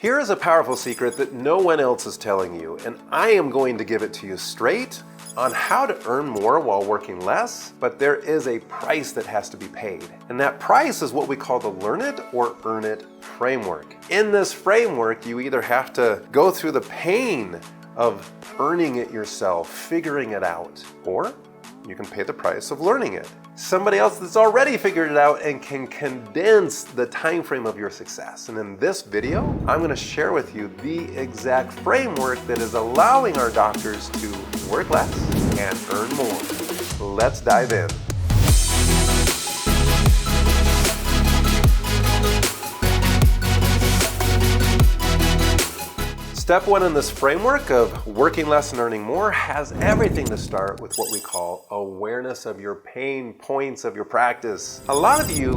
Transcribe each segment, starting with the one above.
Here is a powerful secret that no one else is telling you, and I am going to give it to you straight on how to earn more while working less, but there is a price that has to be paid. And that price is what we call the Learn It or Earn It framework. In this framework, you either have to go through the pain of earning it yourself, figuring it out, or you can pay the price of learning it. Somebody else that's already figured it out and can condense the time frame of your success. And in this video, I'm going to share with you the exact framework that is allowing our doctors to work less and earn more. Let's dive in. Step one in this framework of working less and earning more has everything to start with what we call awareness of your pain points of your practice. A lot of you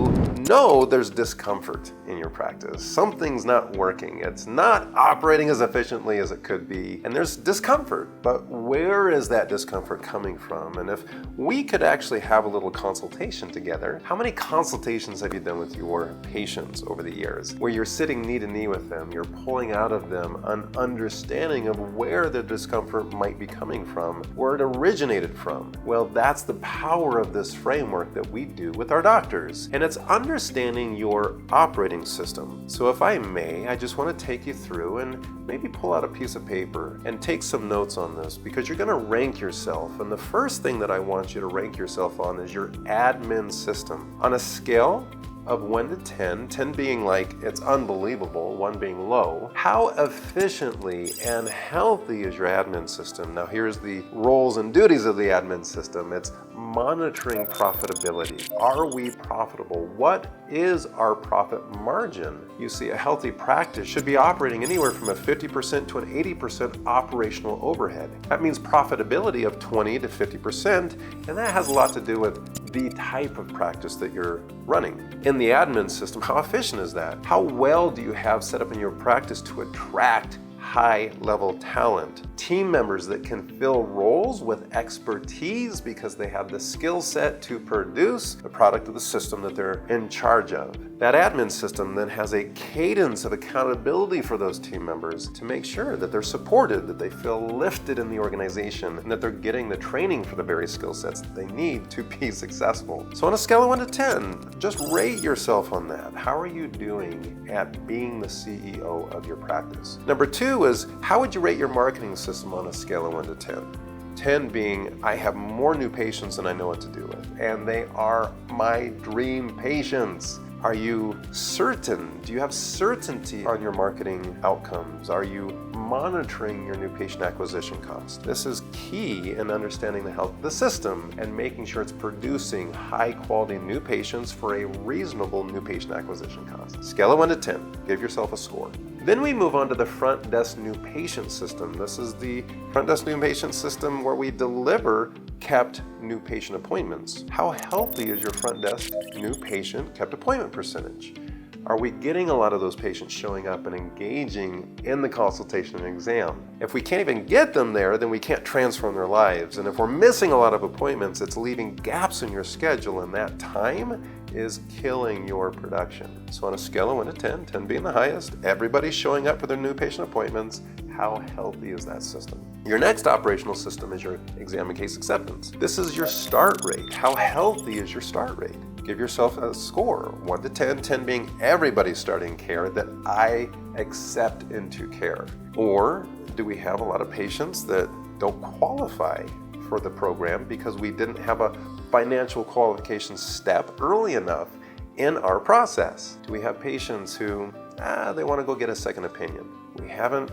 know there's discomfort in your practice. Something's not working. It's not operating as efficiently as it could be. And there's discomfort, but where is that discomfort coming from? And if we could actually have a little consultation together, how many consultations have you done with your patients over the years where you're sitting knee to knee with them, you're pulling out of them an understanding of where the discomfort might be coming from, where it originated from? Well, that's the power of this framework that we do with our doctors. And it's understanding your operating system. So if I may, I just want to take you through and maybe pull out a piece of paper and take some notes on this, because you're going to rank yourself. And the first thing that I want you to rank yourself on is your admin system. On a scale of 1 to 10, 10 being like it's unbelievable, 1 being low, how efficiently and healthy is your admin system? Now here's the roles and duties of the admin system. It's monitoring profitability. Are we profitable? What is our profit margin? You see, a healthy practice should be operating anywhere from a 50% to an 80% operational overhead. That means profitability of 20 to 50%, and that has a lot to do with the type of practice that you're running. In the admin system, how efficient is that? How well do you have set up in your practice to attract high-level talent? Team members that can fill roles with expertise because they have the skill set to produce the product of the system that they're in charge of. That admin system then has a cadence of accountability for those team members to make sure that they're supported, that they feel lifted in the organization, and that they're getting the training for the various skill sets that they need to be successful. So on a scale of 1 to 10, just rate yourself on that. How are you doing at being the CEO of your practice? Number 2 is, how would you rate your marketing system on a scale of 1 to 10? 10 being, I have more new patients than I know what to do with, and they are my dream patients. Are you certain? Do you have certainty on your marketing outcomes? Are you monitoring your new patient acquisition cost? This is key in understanding the health of the system and making sure it's producing high quality new patients for a reasonable new patient acquisition cost. Scale of 1 to 10, give yourself a score. Then we move on to the front desk new patient system. This is the front desk new patient system where we deliver kept new patient appointments. How healthy is your front desk new patient kept appointment percentage? Are we getting a lot of those patients showing up and engaging in the consultation and exam? If we can't even get them there, then we can't transform their lives. And if we're missing a lot of appointments, it's leaving gaps in your schedule, and that time is killing your production. So on a scale of 1 to 10, 10 being the highest, everybody's showing up for their new patient appointments. How healthy is that system? Your next operational system is your exam and case acceptance. This is your start rate. How healthy is your start rate? Give yourself a score, 1 to 10, 10 being everybody's starting care that I accept into care. Or do we have a lot of patients that don't qualify for the program because we didn't have a financial qualification step early enough in our process? Do we have patients who, they want to go get a second opinion? We haven't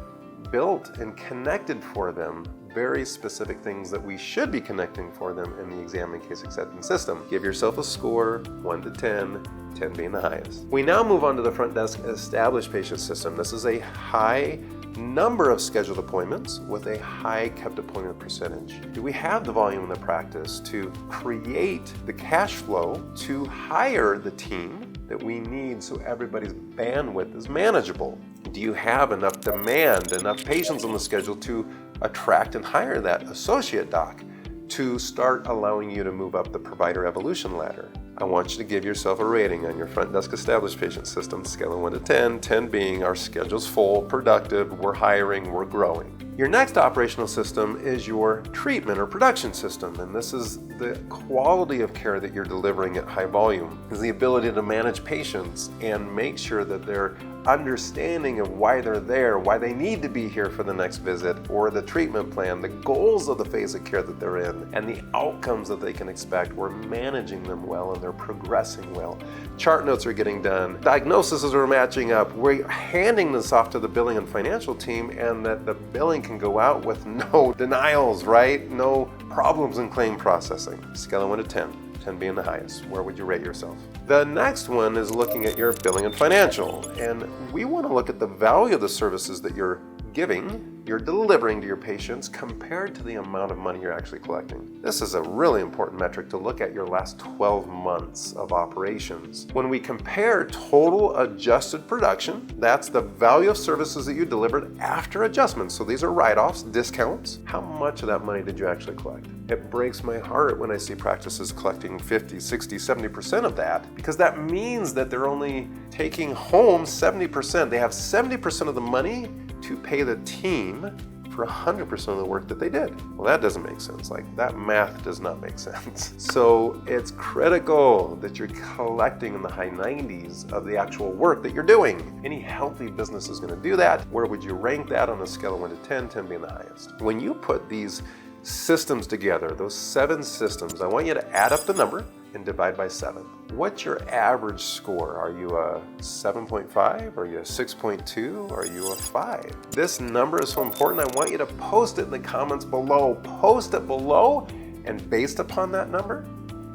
built and connected for them very specific things that we should be connecting for them in the exam and case acceptance system. Give yourself a score, 1 to 10, 10 being the highest. We now move on to the front desk established patient system. This is a high number of scheduled appointments with a high kept appointment percentage. Do we have the volume in the practice to create the cash flow to hire the team that we need so everybody's bandwidth is manageable? Do you have enough demand, enough patients on the schedule to attract and hire that associate doc to start allowing you to move up the provider evolution ladder? I want you to give yourself a rating on your front desk established patient system, scale of 1 to 10, 10 being our schedule's full, productive, we're hiring, we're growing. Your next operational system is your treatment or production system, and this is the quality of care that you're delivering at high volume. It's the ability to manage patients and make sure that they're understanding of why they're there, why they need to be here for the next visit, or the treatment plan, the goals of the phase of care that they're in, and the outcomes that they can expect. We're managing them well and they're progressing well. Chart notes are getting done, diagnoses are matching up, we're handing this off to the billing and financial team, and that the billing can go out with no denials, right? No problems in claim processing. Scale of 1 to 10. 10 being the highest. Where would you rate yourself? The next one is looking at your billing and financial, and we want to look at the value of the services that you're giving, you're delivering to your patients compared to the amount of money you're actually collecting. This is a really important metric to look at your last 12 months of operations. When we compare total adjusted production, that's the value of services that you delivered after adjustments. So these are write-offs, discounts. How much of that money did you actually collect? It breaks my heart when I see practices collecting 50, 60, 70% of that, because that means that they're only taking home 70%. They have 70% of the money to pay the team for 100% of the work that they did. Well, that doesn't make sense. Like, that math does not make sense. So it's critical that you're collecting in the high 90s of the actual work that you're doing. Any healthy business is going to do that. Where would you rank that on a scale of 1 to 10, 10 being the highest? When you put these systems together, those 7 systems, I want you to add up the number and divide by 7. What's your average score? Are you a 7.5? Are you a 6.2? Are you a 5? This number is so important. I want you to post it in the comments below. Post it below, and based upon that number,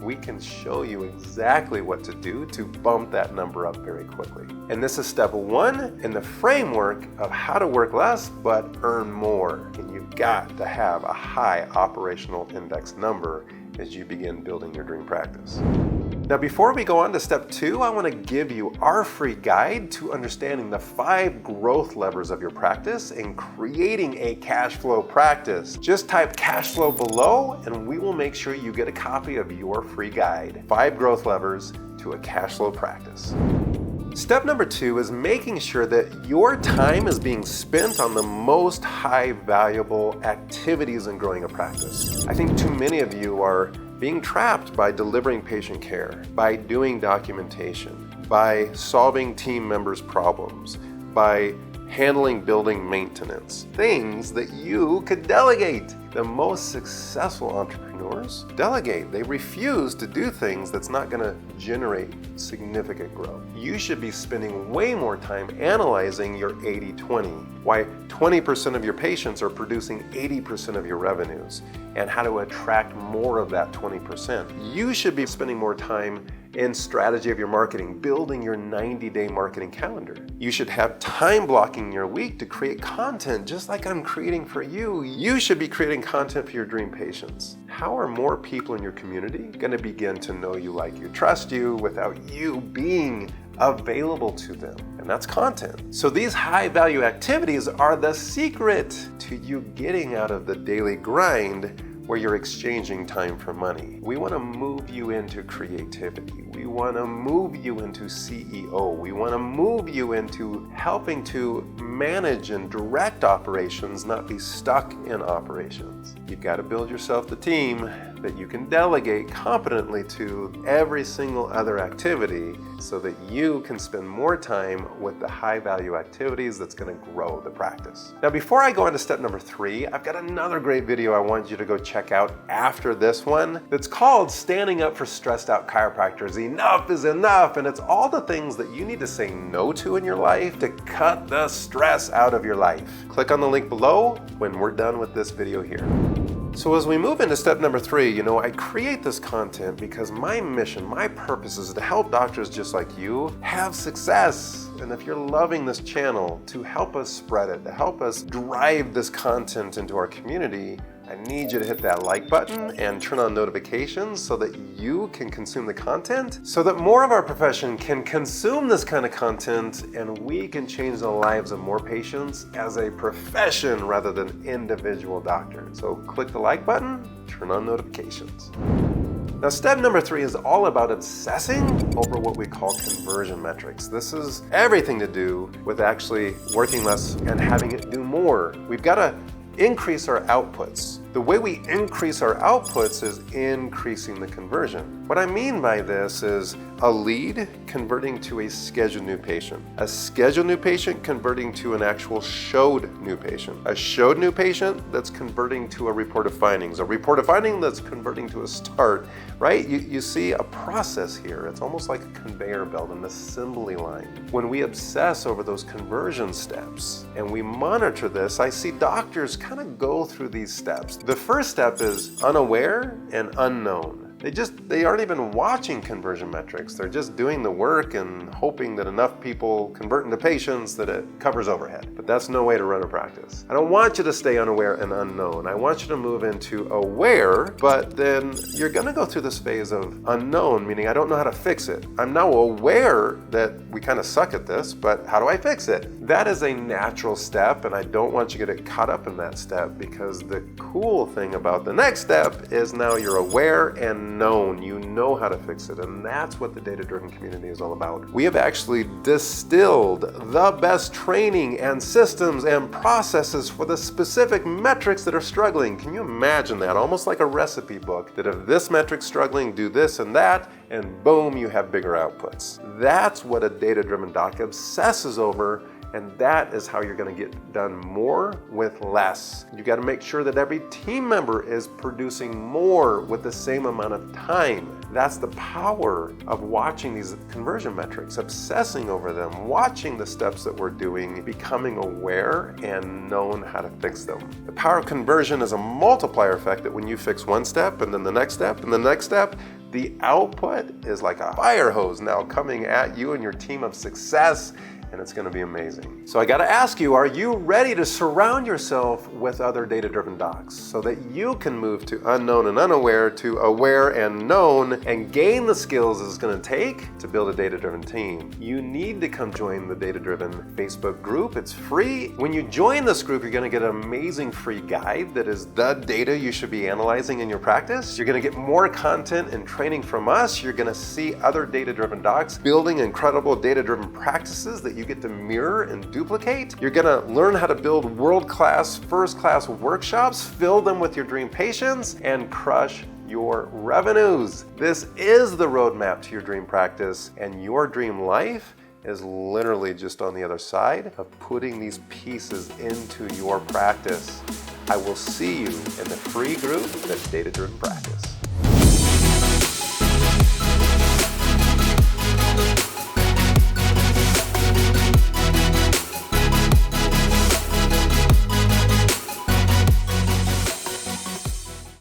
we can show you exactly what to do to bump that number up very quickly. And this is step 1 in the framework of how to work less but earn more. And you've got to have a high operational index number as you begin building your dream practice. Now, before we go on to step 2, I want to give you our free guide to understanding the 5 growth levers of your practice and creating a cash flow practice. Just type cash flow below and we will make sure you get a copy of your free guide, 5 growth levers to a cash flow practice. Step number 2 is making sure that your time is being spent on the most high valuable activities in growing a practice. I think too many of you are being trapped by delivering patient care, by doing documentation, by solving team members' problems, by handling building maintenance, things that you could delegate. The most successful entrepreneurs delegate. They refuse to do things that's not going to generate significant growth. You should be spending way more time analyzing your 80-20, why 20% of your patients are producing 80% of your revenues, and how to attract more of that 20%. You should be spending more time in strategy of your marketing, building your 90-day marketing calendar. You should have time blocking your week to create content, just like I'm creating for you. You should be creating content for your dream patients. How are more people in your community going to begin to know you, like you, trust you without you being available to them? And that's content. So these high value activities are the secret to you getting out of the daily grind where you're exchanging time for money. We want to move you into creativity. We want to move you into CEO. We want to move you into helping to manage and direct operations, not be stuck in operations. You've got to build yourself the team that you can delegate competently to every single other activity so that you can spend more time with the high value activities that's going to grow the practice. Now, before I go on to step number 3, I've got another great video I want you to go check out after this one that's called Standing Up for Stressed Out Chiropractors. Enough is enough, and it's all the things that you need to say no to in your life to cut the stress out of your life. Click on the link below when we're done with this video here. So as we move into step number 3, I create this content because my mission, my purpose is to help doctors just like you have success. And if you're loving this channel, to help us spread it, to help us drive this content into our community, I need you to hit that like button and turn on notifications so that you can consume the content, so that more of our profession can consume this kind of content and we can change the lives of more patients as a profession rather than individual doctors. So click the like button, turn on notifications. Now, step number 3 is all about obsessing over what we call conversion metrics. This is everything to do with actually working less and having it do more. We've got to increase our outputs. The way we increase our outputs is increasing the conversion. What I mean by this is a lead converting to a scheduled new patient, a scheduled new patient converting to an actual showed new patient, a showed new patient that's converting to a report of findings, a report of finding that's converting to a start, right? You see a process here. It's almost like a conveyor belt, an assembly line. When we obsess over those conversion steps and we monitor this, I see doctors kind of go through these steps. The first step is unaware and unknown. They aren't even watching conversion metrics. They're just doing the work and hoping that enough people convert into patients that it covers overhead. But that's no way to run a practice. I don't want you to stay unaware and unknown. I want you to move into aware, but then you're gonna go through this phase of unknown, meaning I don't know how to fix it. I'm now aware that we kind of suck at this, but how do I fix it? That is a natural step, and I don't want you to get caught up in that step, because the cool thing about the next step is now you're aware and known. You know how to fix it, and that's what the data-driven community is all about. We have actually distilled the best training and systems and processes for the specific metrics that are struggling. Can you imagine that? Almost like a recipe book, that if this metric's struggling, do this and that, and boom, you have bigger outputs. That's what a data-driven doc obsesses over, and that is how you're going to get done more with less. You got to make sure that every team member is producing more with the same amount of time. That's the power of watching these conversion metrics, obsessing over them, watching the steps that we're doing, becoming aware and knowing how to fix them. The power of conversion is a multiplier effect that when you fix one step and then the next step and the next step, the output is like a fire hose now coming at you and your team of success, and it's going to be amazing. So I got to ask you, are you ready to surround yourself with other data-driven docs so that you can move to unknown and unaware to aware and known and gain the skills it's going to take to build a data-driven team? You need to come join the data-driven Facebook group. It's free. When you join this group, you're going to get an amazing free guide that is the data you should be analyzing in your practice. You're going to get more content and training from us. You're going to see other data-driven docs building incredible data-driven practices that you get to mirror and duplicate. You're gonna learn how to build world-class, first-class workshops, fill them with your dream patients, and crush your revenues. This is the roadmap to your dream practice, and your dream life is literally just on the other side of putting these pieces into your practice. I will see you in the free group, the Data Driven Practice.